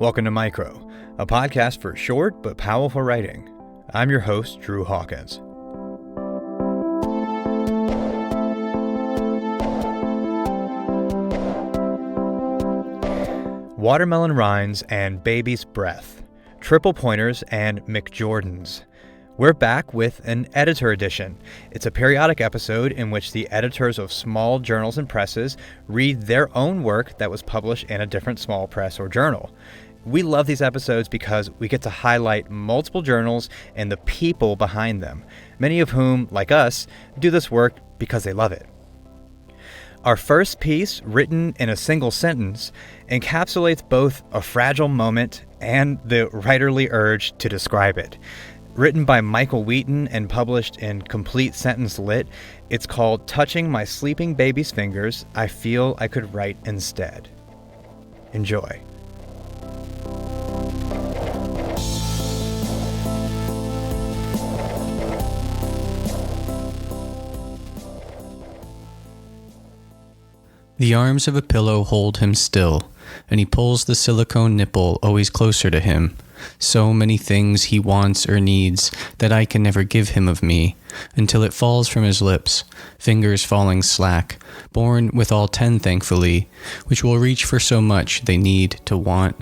Welcome to Micro, a podcast for short but powerful writing. I'm your host, Drew Hawkins. Watermelon rinds and baby's breath, triple pointers and McJordans. We're back with an editor edition. It's a periodic episode in which the editors of small journals and presses read their own work that was published in a different small press or journal. We love these episodes because we get to highlight multiple journals and the people behind them, many of whom, like us, do this work because they love it. Our first piece, written in a single sentence, encapsulates both a fragile moment and the writerly urge to describe it. Written by Michael Wheaton and published in Complete Sentence Lit, it's called Touching My Sleeping Baby's Fingers, I Feel I Could Write Instead. Enjoy. The arms of a pillow hold him still, and he pulls the silicone nipple always closer to him. So many things he wants or needs that I can never give him of me, until it falls from his lips, fingers falling slack, born with all 10 thankfully, which will reach for so much they need to want.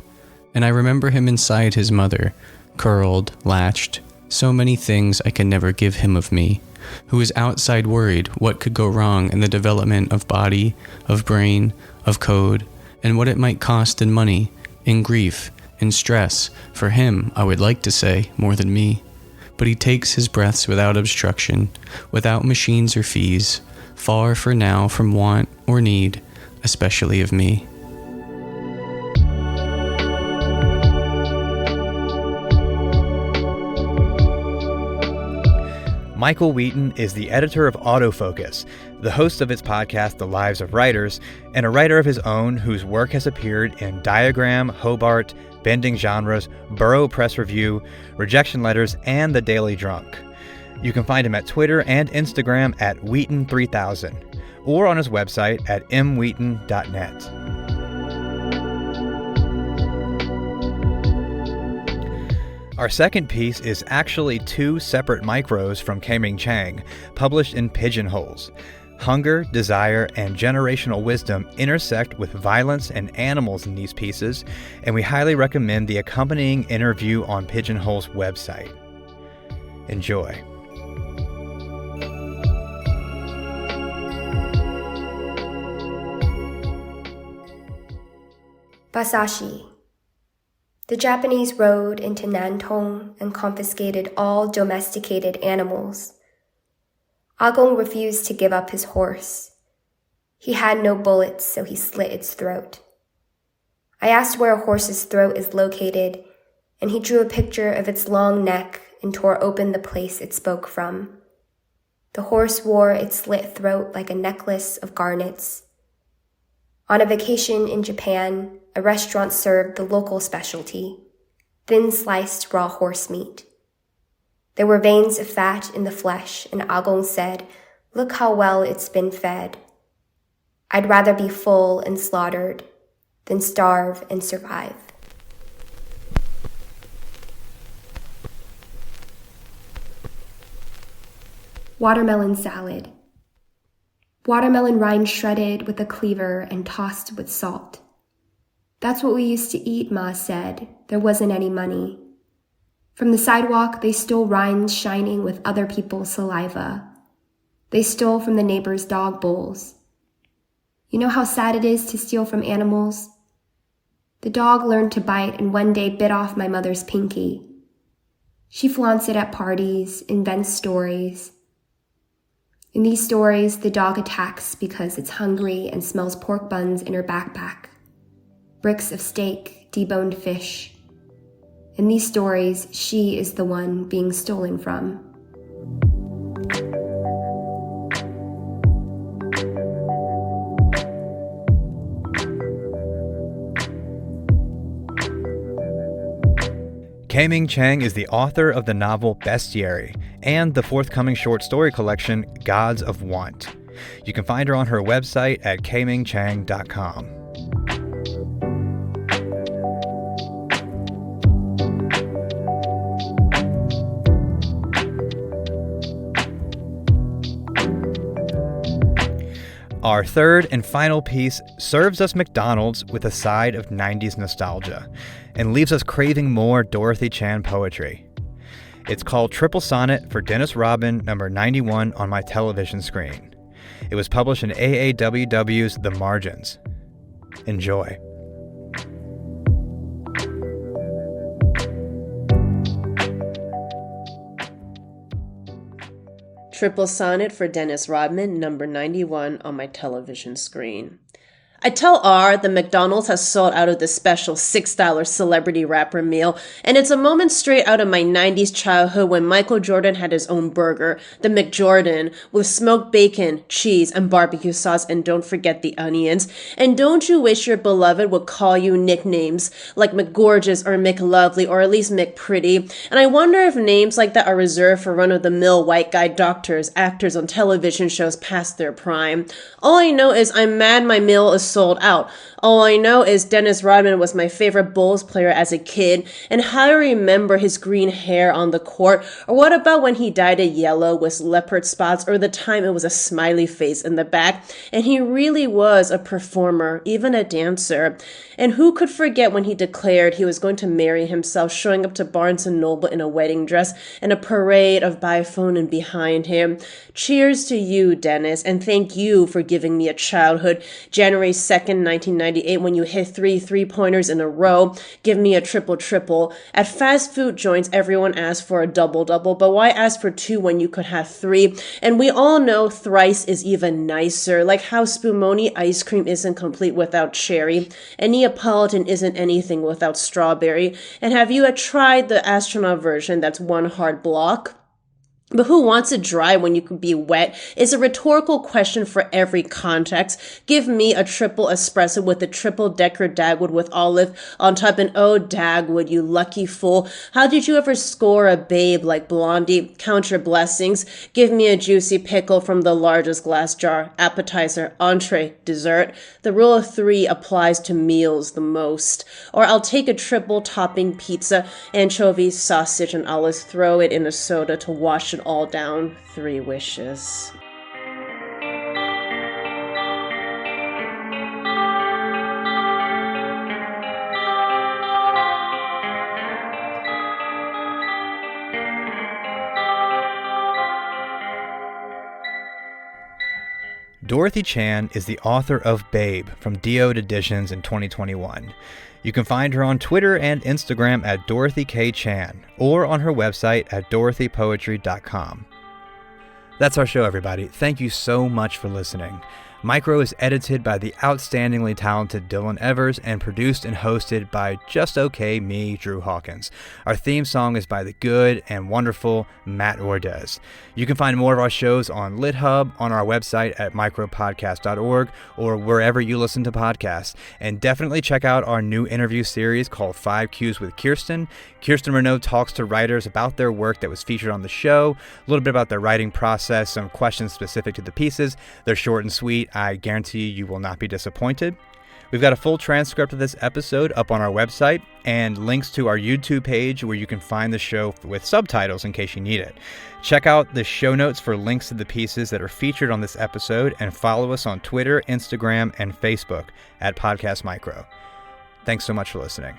And I remember him inside his mother, curled, latched, so many things I can never give him of me, who is outside worried what could go wrong in the development of body, of brain, of code, and what it might cost in money, in grief, in stress, for him, I would like to say, more than me. But he takes his breaths without obstruction, without machines or fees, far for now from want or need, especially of me. Michael Wheaton is the editor of Autofocus, the host of its podcast, The Lives of Writers, and a writer of his own whose work has appeared in Diagram, Hobart, Bending Genres, Burrow Press Review, Rejection Letters, and The Daily Drunk. You can find him at Twitter and Instagram at Wheaton3000, or on his website at mwheaton.net. Our second piece is actually two separate micros from K-Ming Chang, published in Pigeonholes. Hunger, desire, and generational wisdom intersect with violence and animals in these pieces, and we highly recommend the accompanying interview on Pigeonhole's website. Enjoy. Basashi. The Japanese rode into Nantong and confiscated all domesticated animals. Agong refused to give up his horse. He had no bullets, so he slit its throat. I asked where a horse's throat is located, and he drew a picture of its long neck and tore open the place it spoke from. The horse wore its slit throat like a necklace of garnets. On a vacation in Japan, a restaurant served the local specialty, thin sliced raw horse meat. There were veins of fat in the flesh, and Agong said, "Look how well it's been fed. I'd rather be full and slaughtered than starve and survive." Watermelon salad. Watermelon rind shredded with a cleaver and tossed with salt. "That's what we used to eat," Ma said. There wasn't any money. From the sidewalk, they stole rinds shining with other people's saliva. They stole from the neighbors' dog bowls. You know how sad it is to steal from animals? The dog learned to bite and one day bit off my mother's pinky. She flaunts it at parties, invents stories. In these stories, the dog attacks because it's hungry and smells pork buns in her backpack. Bricks of steak, deboned fish. In these stories, she is the one being stolen from. K-Ming Chang is the author of the novel Bestiary and the forthcoming short story collection Gods of Want. You can find her on her website at kmingchang.com. Our third and final piece serves us McDonald's with a side of 90s nostalgia and leaves us craving more Dorothy Chan poetry. It's called Triple Sonnet for Dennis Rodman, number 91 on my television screen. It was published in AAWW's The Margins. Enjoy. Triple Sonnet for Dennis Rodman, number 91 on my television screen. I tell R the McDonald's has sold out of the special $6 celebrity wrapper meal, and it's a moment straight out of my 90s childhood when Michael Jordan had his own burger, the McJordan, with smoked bacon, cheese, and barbecue sauce, and don't forget the onions. And don't you wish your beloved would call you nicknames like McGorgeous or McLovely or at least McPretty? And I wonder if names like that are reserved for run-of-the-mill white guy doctors, actors on television shows past their prime. All I know is I'm mad my meal is sold out. All I know is Dennis Rodman was my favorite Bulls player as a kid, and how I remember his green hair on the court, or what about when he dyed it yellow with leopard spots, or the time it was a smiley face in the back, and he really was a performer, even a dancer. And who could forget when he declared he was going to marry himself, showing up to Barnes & Noble in a wedding dress and a parade of biphonin behind him. Cheers to you, Dennis, and thank you for giving me a childhood. January 2nd, 1998, when you hit 3 3-pointers in a row. Give me a triple-triple. At fast food joints, everyone asks for a double-double, but why ask for 2 when you could have 3? And we all know thrice is even nicer, like how Spumoni ice cream isn't complete without cherry, and Neapolitan isn't anything without strawberry. And have you tried the astronaut version that's one hard block? But who wants it dry when you could be wet? It's a rhetorical question for every context. Give me a triple espresso with a triple-decker Dagwood with olive on top, and oh, Dagwood, you lucky fool. How did you ever score a babe like Blondie? Count your blessings. Give me a juicy pickle from the largest glass jar. Appetizer, entree, dessert. The rule of 3 applies to meals the most. Or I'll take a triple-topping pizza, anchovies, sausage, and olives, throw it in a soda to wash it all down. 3 wishes. Dorothy Chan is the author of Babe from Diode Editions in 2021. You can find her on Twitter and Instagram at Dorothy K. Chan, or on her website at dorothypoetry.com. That's our show, everybody. Thank you so much for listening. Micro is edited by the outstandingly talented Dylan Evers and produced and hosted by just okay me, Drew Hawkins. Our theme song is by the good and wonderful Matt Ordez. You can find more of our shows on LitHub, on our website at micropodcast.org, or wherever you listen to podcasts. And definitely check out our new interview series called 5 Qs with Kirsten. Kirsten Renaud talks to writers about their work that was featured on the show, a little bit about their writing process, some questions specific to the pieces. They're short and sweet. I guarantee you will not be disappointed. We've got a full transcript of this episode up on our website and links to our YouTube page where you can find the show with subtitles in case you need it. Check out the show notes for links to the pieces that are featured on this episode, and follow us on Twitter, Instagram, and Facebook at Podcast Micro. Thanks so much for listening.